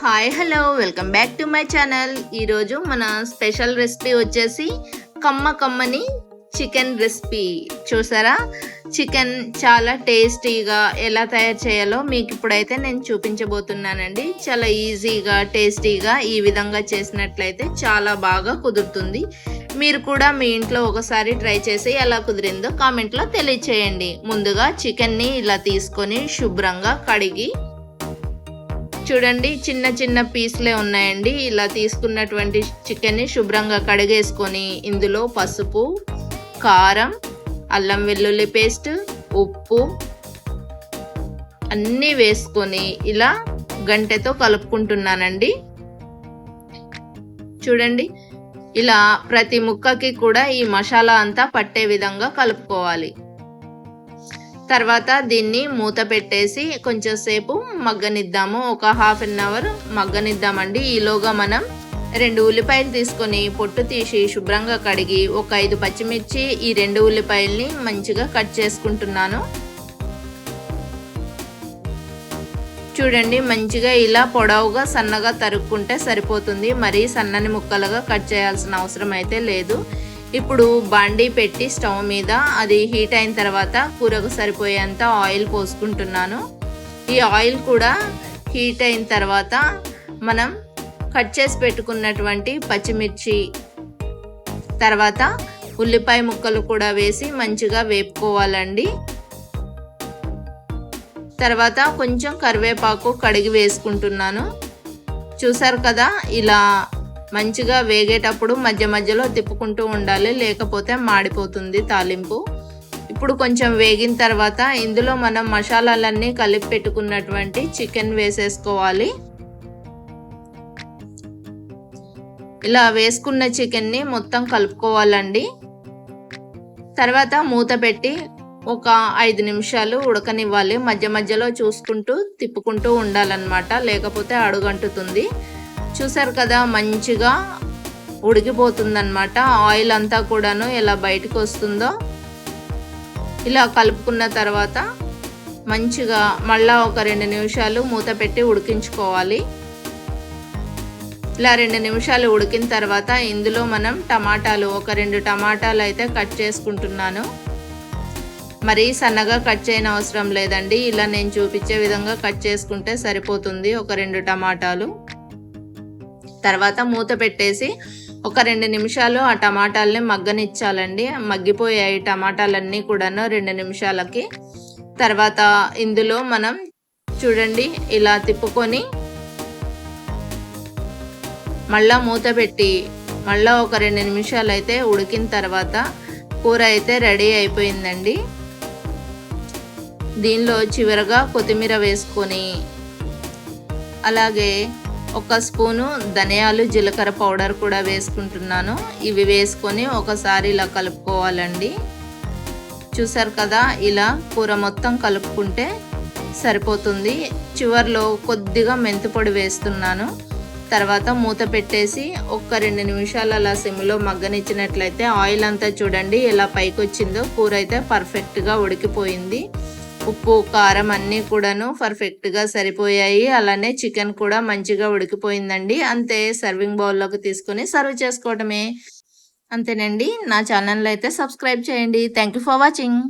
Hi hello welcome back to my channel. ఈరోజు మన special recipe వచ్చేసి కమ్మని చికెన్ రెసిపీ. చూసారా, చికెన్ చాలా టేస్టీగా ఎలా తయారు చేయాలో మీకు ఇప్పుడైతే నేను చూపించబోతున్నానండి. చాలా ఈజీగా టేస్టీగా ఈ విధంగా చేసినట్లయితే చాలా బాగా కుదురుతుంది. మీరు కూడా మీ ఇంట్లో ఒకసారి ట్రై చేసి ఎలా కుదిరిందో కామెంట్లో తెలియచేయండి. ముందుగా చికెన్ని ఇలా తీసుకొని శుభ్రంగా కడిగి చూడండి, చిన్న చిన్న పీసులే ఉన్నాయండి. ఇలా తీసుకున్నటువంటి చికెన్ని శుభ్రంగా కడిగేసుకొని ఇందులో పసుపు, కారం, అల్లం వెల్లుల్లి పేస్ట్, ఉప్పు అన్నీ వేసుకొని ఇలా గంటెతో కలుపుకుంటున్నానండి. చూడండి, ఇలా ప్రతి ముక్కకి కూడా ఈ మసాలా అంతా పట్టే విధంగా కలుపుకోవాలి. తర్వాత దీన్ని మూత పెట్టేసి కొంచెం సేపు మగ్గనిద్దాము. ఒక హాఫ్ అన్ అవర్ మగ్గనిద్దామండి. ఈలోగా మనం 2 ఉల్లిపాయలు తీసుకొని పొట్టు తీసి శుభ్రంగా కడిగి ఒక 5 పచ్చిమిర్చి, ఈ 2 ఉల్లిపాయల్ని మంచిగా కట్ చేసుకుంటున్నాను. చూడండి, మంచిగా ఇలా పొడవుగా సన్నగా తరుక్కుంటే సరిపోతుంది. మరీ సన్నని ముక్కలుగా కట్ చేయాల్సిన అవసరం అయితే లేదు. ఇప్పుడు బాండీ పెట్టి స్టవ్ మీద అది హీట్ అయిన తర్వాత కూరకు సరిపోయేంత ఆయిల్ పోసుకుంటున్నాను. ఈ ఆయిల్ కూడా హీట్ అయిన తర్వాత మనం కట్ చేసి పెట్టుకున్నటువంటి పచ్చిమిర్చి, తర్వాత ఉల్లిపాయ ముక్కలు కూడా వేసి మంచిగా వేపుకోవాలండి. తర్వాత కొంచెం కరివేపాకు కడిగి వేసుకుంటున్నాను. చూసారు కదా, ఇలా మంచిగా వేగేటప్పుడు మధ్య మధ్యలో తిప్పుకుంటూ ఉండాలి, లేకపోతే మాడిపోతుంది తాలింపు. ఇప్పుడు కొంచెం వేగిన తర్వాత ఇందులో మనం మసాలాలన్నీ కలిపి పెట్టుకున్నటువంటి చికెన్ వేసేసుకోవాలి. ఇలా వేసుకున్న చికెన్ని మొత్తం కలుపుకోవాలండి. తర్వాత మూత పెట్టి ఒక 5 నిమిషాలు ఉడకనివ్వాలి. మధ్య మధ్యలో చూసుకుంటూ తిప్పుకుంటూ ఉండాలన్నమాట, లేకపోతే అడుగంటుతుంది. చూసారు కదా, మంచిగా ఉడికిపోతుందన్నమాట. ఆయిల్ అంతా కూడాను ఎలా బయటకు వస్తుందో. ఇలా కలుపుకున్న తర్వాత మంచిగా మళ్ళా ఒక 2 నిమిషాలు మూత పెట్టి ఉడికించుకోవాలి. ఇలా 2 నిమిషాలు ఉడికిన తర్వాత ఇందులో మనం టమాటాలు, ఒక 2 టమాటాలు అయితే కట్ చేసుకుంటున్నాను. మరీ సన్నగా కట్ చేయని అవసరం లేదండి. ఇలా నేను చూపించే విధంగా కట్ చేసుకుంటే సరిపోతుంది. ఒక 2 టమాటాలు. తర్వాత మూత పెట్టేసి ఒక 2 నిమిషాలు ఆ టమాటాలని మగ్గనిచ్చాలండి. మగ్గిపోయాయి టమాటాలన్నీ కూడాను 2 నిమిషాలకి. తర్వాత ఇందులో మనం చూడండి ఇలా తిప్పుకొని మళ్ళా మూత పెట్టి మళ్ళా ఒక 2 నిమిషాలు అయితే ఉడికిన తర్వాత కూర అయితే రెడీ అయిపోయిందండి. దీనిలో చివరగా కొత్తిమీర వేసుకొని అలాగే ఒక స్పూను ధనియాలు, జీలకర్ర పౌడర్ కూడా వేసుకుంటున్నాను. ఇవి వేసుకొని ఒకసారి ఇలా కలుపుకోవాలండి. చూసారు కదా, ఇలా కూర మొత్తం కలుపుకుంటే సరిపోతుంది. చివర్లో కొద్దిగా మెంతిపొడి వేస్తున్నాను. తర్వాత మూత పెట్టేసి ఒక 2 నిమిషాలు అలా సిమ్లో మగ్గనిచ్చినట్లయితే ఆయిల్ అంతా చూడండి ఎలా పైకి వచ్చిందో. కూర అయితే పర్ఫెక్ట్గా ఉడికిపోయింది. ఉప్పు, కారం అన్నీ కూడాను పర్ఫెక్ట్గా సరిపోయాయి. అలానే చికెన్ కూడా మంచిగా ఉడికిపోయిందండి. అంతే, సర్వింగ్ బౌల్లోకి తీసుకొని సర్వ్ చేసుకోవడమే. అంతేనండి. నా ఛానల్ అయితే సబ్స్క్రైబ్ చేయండి. Thank you for watching.